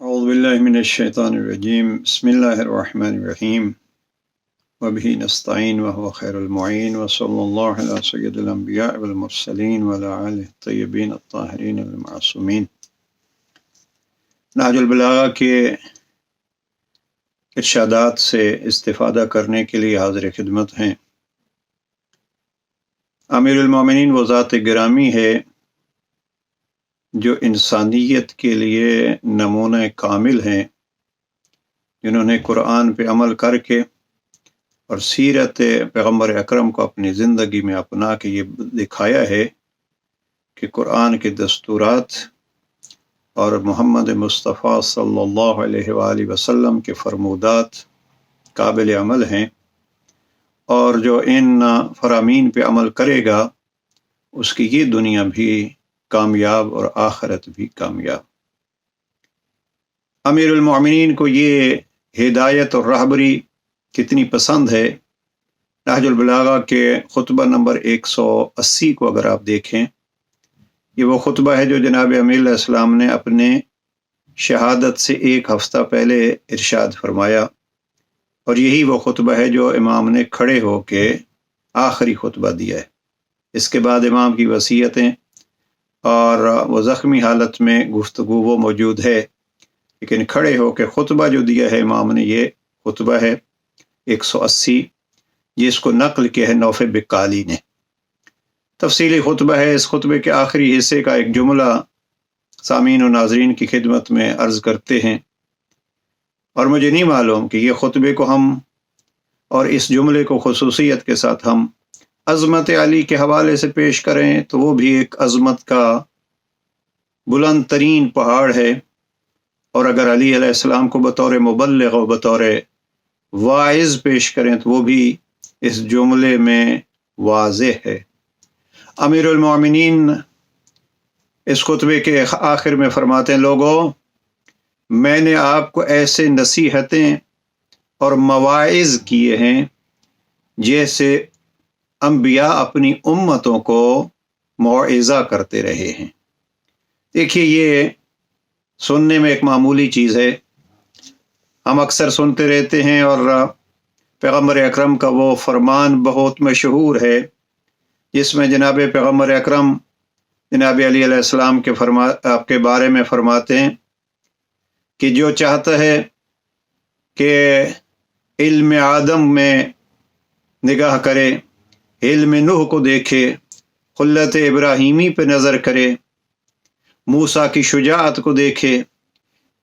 اعوذ باللہ من الشیطان الرجیم بسم اللہ الرحمن الرحیم وبہ نستعین وهو خیر المعین وصلی اللہ علی سید الانبیاء والمرسلین وعلی آلہ الطیبین الطاہرین المعصومین۔ نہج البلاغہ کے ارشادات سے استفادہ کرنے کے لیے حاضر خدمت ہیں۔ امیر المومنین وہ ذات گرامی ہے جو انسانیت کے لیے نمونہ کامل ہیں، جنہوں نے قرآن پہ عمل کر کے اور سیرت پیغمبر اکرم کو اپنی زندگی میں اپنا کے یہ دکھایا ہے کہ قرآن کے دستورات اور محمد مصطفیٰ صلی اللہ علیہ وآلہ وسلم کے فرمودات قابل عمل ہیں، اور جو ان فرامین پہ عمل کرے گا اس کی یہ دنیا بھی کامیاب اور آخرت بھی کامیاب۔ امیر المومنین کو یہ ہدایت اور رہبری کتنی پسند ہے۔ نہج البلاغہ کے خطبہ نمبر 180 کو اگر آپ دیکھیں، یہ وہ خطبہ ہے جو جناب امیر علیہ السلام نے اپنے شہادت سے ایک ہفتہ پہلے ارشاد فرمایا، اور یہی وہ خطبہ ہے جو امام نے کھڑے ہو کے آخری خطبہ دیا ہے۔ اس کے بعد امام کی وصیتیں اور وہ زخمی حالت میں گفتگو وہ موجود ہے، لیکن کھڑے ہو کے خطبہ جو دیا ہے امام نے، یہ خطبہ ہے 180، جس کو نقل کیا ہے نوف بکالی نے۔ تفصیلی خطبہ ہے۔ اس خطبے کے آخری حصے کا ایک جملہ سامعین و ناظرین کی خدمت میں عرض کرتے ہیں، اور مجھے نہیں معلوم کہ یہ خطبے کو ہم اور اس جملے کو خصوصیت کے ساتھ ہم عظمت علی کے حوالے سے پیش کریں تو وہ بھی ایک عظمت کا بلند ترین پہاڑ ہے، اور اگر علی علیہ السلام کو بطور مبلغ و بطور واعظ پیش کریں تو وہ بھی اس جملے میں واضح ہے۔ امیر المومنین اس خطبے کے آخر میں فرماتے ہیں، لوگوں، میں نے آپ کو ایسے نصیحتیں اور مواعظ کیے ہیں جیسے انبیاء اپنی امتوں کو موعظہ کرتے رہے ہیں۔ دیکھیے، یہ سننے میں ایک معمولی چیز ہے، ہم اکثر سنتے رہتے ہیں، اور پیغمبر اکرم کا وہ فرمان بہت مشہور ہے جس میں جناب پیغمبر اکرم جناب علی علیہ السلام آپ کے بارے میں فرماتے ہیں کہ جو چاہتا ہے کہ علم آدم میں نگاہ کرے، علم نوح کو دیکھے، خلت ابراہیمی پہ نظر کرے، موسیٰ کی شجاعت کو دیکھے،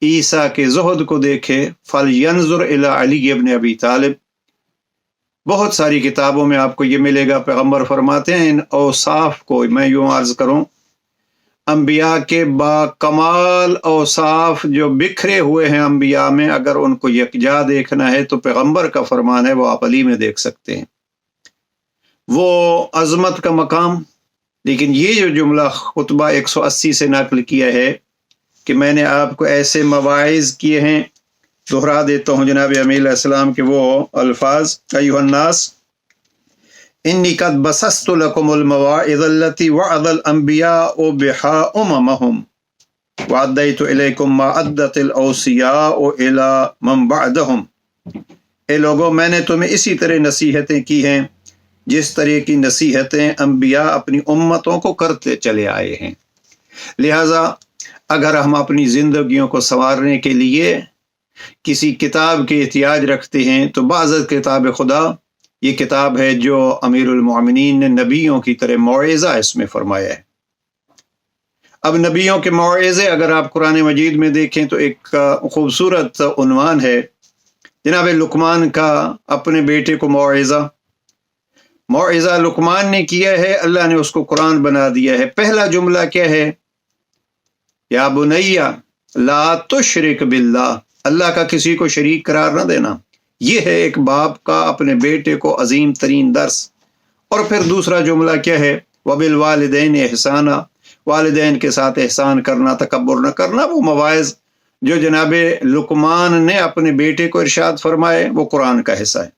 عیسیٰ کے زہد کو دیکھے، فَلْيَنْظُرْ إِلَىٰ عَلِيِّ بْنِ أَبِي طالب۔ بہت ساری کتابوں میں آپ کو یہ ملے گا۔ پیغمبر فرماتے ہیں ان اوصاف کو میں یوں عرض کروں، انبیاء کے با کمال اوصاف جو بکھرے ہوئے ہیں انبیاء میں، اگر ان کو یکجا دیکھنا ہے تو پیغمبر کا فرمان ہے وہ آپ علی میں دیکھ سکتے ہیں، وہ عظمت کا مقام۔ لیکن یہ جو جملہ خطبہ 180 سے نقل کیا ہے کہ میں نے آپ کو ایسے مواعظ کیے ہیں، دہرا دیتا ہوں جناب امیر علیہ السلام کے وہ الفاظ، ایھا الناس انی قد بسست لکم المواعظ التی وعظ الانبیاء بها اممهم وعدیت الیکم ما عدت الاوصیاء الی من بعدهم۔ اے لوگوں، میں نے تمہیں اسی طرح نصیحتیں کی ہیں جس طرح کی نصیحتیں انبیاء اپنی امتوں کو کرتے چلے آئے ہیں۔ لہٰذا اگر ہم اپنی زندگیوں کو سنوارنے کے لیے کسی کتاب کے احتیاج رکھتے ہیں تو بعض کتاب خدا یہ کتاب ہے جو امیر المومنین نے نبیوں کی طرح موعظہ اس میں فرمایا ہے۔ اب نبیوں کے موعظے اگر آپ قرآن مجید میں دیکھیں تو ایک خوبصورت عنوان ہے جناب لقمان کا اپنے بیٹے کو موعظہ لقمان نے کیا ہے، اللہ نے اس کو قرآن بنا دیا ہے۔ پہلا جملہ کیا ہے؟ یا بنی لا تشرک باللہ، اللہ کا کسی کو شریک قرار نہ دینا۔ یہ ہے ایک باپ کا اپنے بیٹے کو عظیم ترین درس۔ اور پھر دوسرا جملہ کیا ہے؟ وبالوالدین احسانا، والدین کے ساتھ احسان کرنا، تکبر نہ کرنا۔ وہ مواعظ جو جناب لقمان نے اپنے بیٹے کو ارشاد فرمائے وہ قرآن کا حصہ ہے۔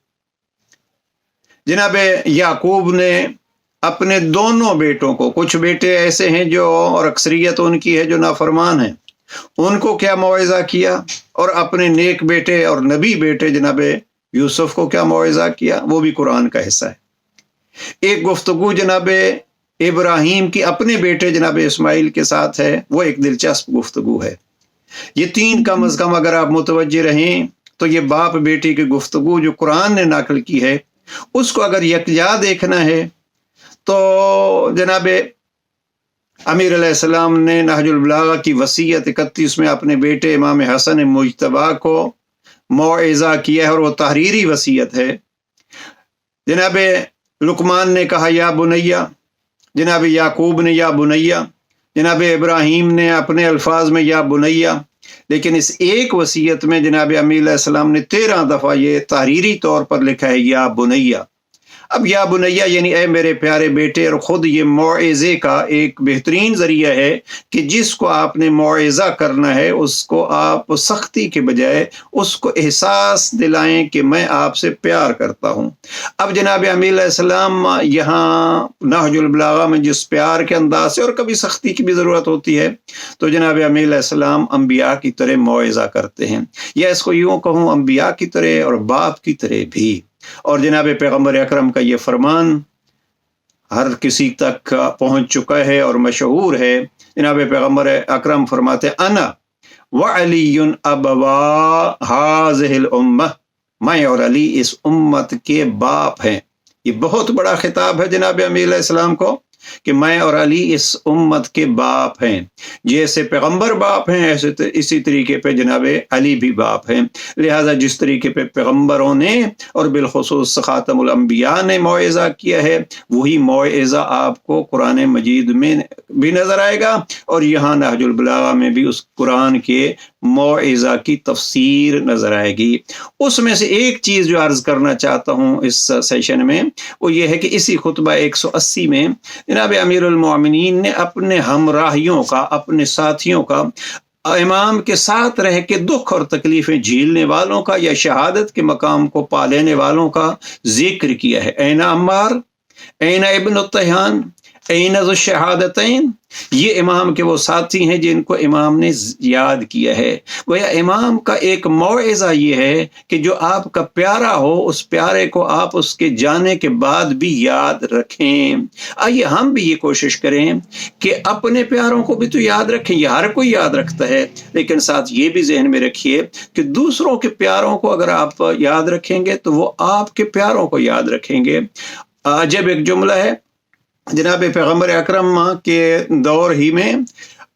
جناب یعقوب نے اپنے دونوں بیٹوں کو، کچھ بیٹے ایسے ہیں جو اور اکثریت ان کی ہے جو نافرمان ہیں، उनको क्या मौइज़ा किया, और अपने नेक बेटे और नबी बेटे जनाब यूसुफ को क्या मौइज़ा किया, वो भी कुरान का हिस्सा है। एक गुफ्तगू जनाब इब्राहीम की अपने बेटे जनाब इस्माइल के साथ है, वो एक दिलचस्प गुफ्तगू है। ये तीन कम अज़ कम अगर आप मुतवज्जे रहें तो ये बाप बेटी की गुफ्तगू जो कुरान ने नाकल की है, उसको अगर यकजा देखना है तो जनाब अमीर अलैहिस्सलाम ने नहजुल बलागा की वसीयत 31 में अपने बेटे इमाम हसन मुज्तबा को मौइज़ा किया है, और वो तहरीरी वसीयत है। जनाब लुकमान ने कहा या बुनैया, जनाब याकूब ने या बुनैया, जनाब इब्राहीम ने अपने अल्फाज में या बुनैया, लेकिन इस एक वसीयत में जनाब अमीर अलैहिस्सलाम ने 13 दफ़ा ये तहरीरी तौर पर लिखा है या बुनैया। अब या बुनैया यानी ए मेरे प्यारे बेटे, और ख़ुद ये मौइज़े का एक बेहतरीन ज़रिया है कि जिसको आपने मौइज़ा करना है उसको आप सख्ती के बजाय उसको एहसास दिलाएं कि मैं आपसे प्यार करता हूँ। अब जनाब अमीर अलैहिस्सलाम यहाँ नहजुल बलागा में जिस प्यार के अंदाज से और कभी सख्ती की भी ज़रूरत होती है, तो जनाब अमीर अलैहिस्सलाम अम्बिया की तरह मौइज़ा करते हैं, या इसको यूँ कहूँ अम्बिया की तरह और बाप की तरह भी। और जनाब पैगम्बर अकरम का ये फरमान हर किसी तक पहुँच चुका है और मशहूर है। जनाब पैगम्बर अकरम फरमाते अना व अलीयुन अबवा हाज़िहिल उम्मह, मैं और अली इस उम्मत के बाप हैं। ये बहुत बड़ा खिताब है जनाब अमीर अलैहिस्सलाम को कि मैं और अली इस उम्मत के बाप हैं। जैसे पैगंबर बाप हैं ऐसे इसी तरीके पे जनाब अली भी बाप हैं। लिहाजा जिस तरीके पे पैगंबरों ने और बिलखुसूस खातमुल अंबिया ने मौइज़ा किया है, वही मौइज़ा आपको कुरान मजीद में भी नज़र आएगा, और यहाँ नहजुल बलागा में भी उस कुरान के मौइज़ा की तफसीर नज़र आएगी। उसमें से एक चीज़ जो अर्ज़ करना चाहता हूँ इस सेशन में, वो ये है कि इसी खुतबा 180 में जनाब अमीरुल मोमिनीन ने अपने हमराहियों का, अपने साथियों का, इमाम के साथ रह के दुख और तकलीफ़ें झेलने वालों का या शहादत के मकाम को पा लेने वालों का जिक्र किया है। ऐना अम्मार, ऐना इब्न तयहान, ऐना ज़ु शहादतैन, ये इमाम के वो साथी हैं जिनको इमाम ने याद किया है। गोया इमाम का एक मौइज़ा ये है कि जो आपका प्यारा हो, उस प्यारे को आप उसके जाने के बाद भी याद रखें। आइए हम भी ये कोशिश करें कि अपने प्यारों को भी तो याद रखें। ये हर कोई याद रखता है, लेकिन साथ ये भी जहन में रखिए कि दूसरों के प्यारों को अगर आप याद रखेंगे तो वो आपके प्यारों को याद रखेंगे। जब एक जुमला है जनाब पैगम्बर अकरम के दौर ही में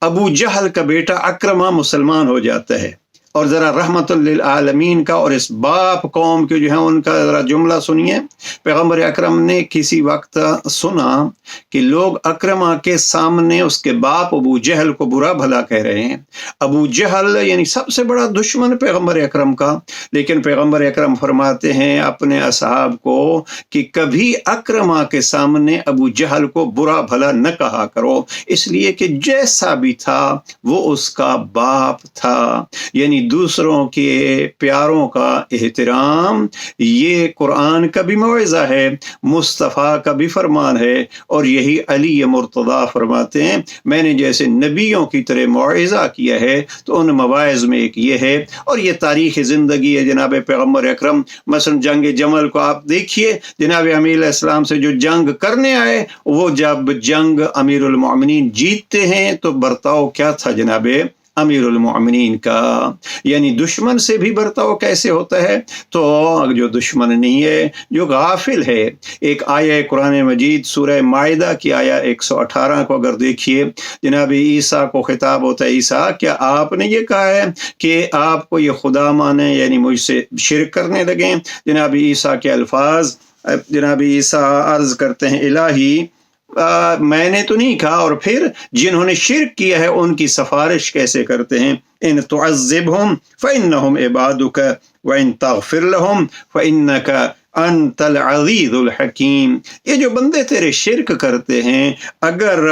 अबू जहल का बेटा अक्रमा मुसलमान हो जाता है, और ज़रा रहमतुल लिल आलमीन का और इस बाप कौम के जो है उनका ज़रा जुमला सुनिए। पैगम्बर अकरम ने किसी वक्त सुना कि लोग अक्रमा के सामने उसके बाप अबू जहल को बुरा भला कह रहे हैं। अबू जहल यानी सबसे बड़ा दुश्मन पैगम्बर अकरम का, लेकिन पैगम्बर अकरम फरमाते हैं अपने असहाब को कि कभी अक्रमा के सामने अबू जहल को बुरा भला न कहा करो, इसलिए कि जैसा भी था वो उसका बाप था। यानी दूसरों के प्यारों का एहतराम ये कुरान का भी मौइज़ा है, मुस्तफ़ा का भी फरमान है, और यही अली मुर्तज़ा फरमाते हैं मैंने जैसे नबियों की तरह मौइज़ा किया है तो उन मवाइज़ में एक ये है। और ये तारीख़ ज़िंदगी है जनाब पैगम्बर अकरम। मसलन जंग जमल को आप देखिए, जनाब अमीर अलैहिस्सलाम से जो जंग करने आए, वो जब जंग अमीरुल मोमिनीन जीतते हैं तो बर्ताव क्या था जनाब अमीरुल मोमिनीन का। यानी दुश्मन से भी बर्ताव कैसे होता है, तो जो दुश्मन नहीं है, जो गाफिल है। एक आया कुरान मजीद सूरह माइदा की आया 118 को अगर देखिए, जनाब ईसा को खिताब होता है, ईसा क्या आपने ये कहा है कि आपको ये खुदा माने, यानी मुझसे शिरक करने लगे। जनाब ईसा के अल्फाज, जनाब ईसा अर्ज करते हैं इलाही मैंने तो नहीं कहा, और फिर जिन्होंने शिर्क किया है उनकी सिफारिश कैसे करते हैं, इन तुअज़्ज़िबहुम फ़इन्नहुम इबादुक व इन तग़फ़िर लहुम फ़इन्नक अंतल अज़ीज़ुल हकीम। ये जो बंदे तेरे शिर्क करते हैं, अगर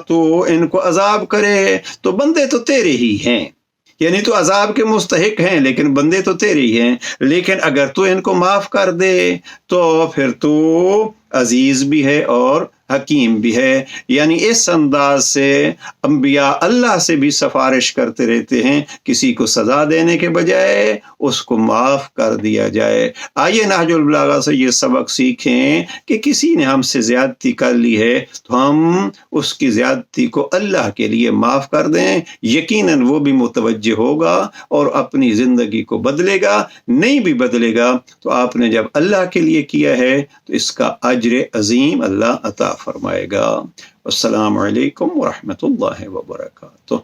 तो इनको अजाब करे तो बंदे तो तेरे ही हैं, यानी तो अजाब के मुस्तहिक हैं, लेकिन बंदे तो तेरे ही हैं। लेकिन अगर तू इनको माफ़ कर दे तो फिर तू अजीज़ भी है और حکیم بھی ہے. یعنی اس انداز سے انبیاء اللہ سے بھی سفارش کرتے رہتے ہیں کسی کو سزا دینے کے بجائے اس کو معاف کر دیا جائے. آئیے نہج البلاغہ سے یہ سبق سیکھیں کہ کسی نے ہم سے زیادتی کر لی ہے تو ہم اس کی زیادتی کو اللہ کے لیے معاف کر دیں. یقیناً وہ بھی متوجہ ہوگا اور اپنی زندگی کو بدلے گا. نہیں بھی بدلے گا تو آپ نے جب اللہ کے لیے کیا ہے تو اس کا اجر عظیم اللہ عطا فرمائے گا. السلام علیکم ورحمۃ اللہ وبرکاتہ.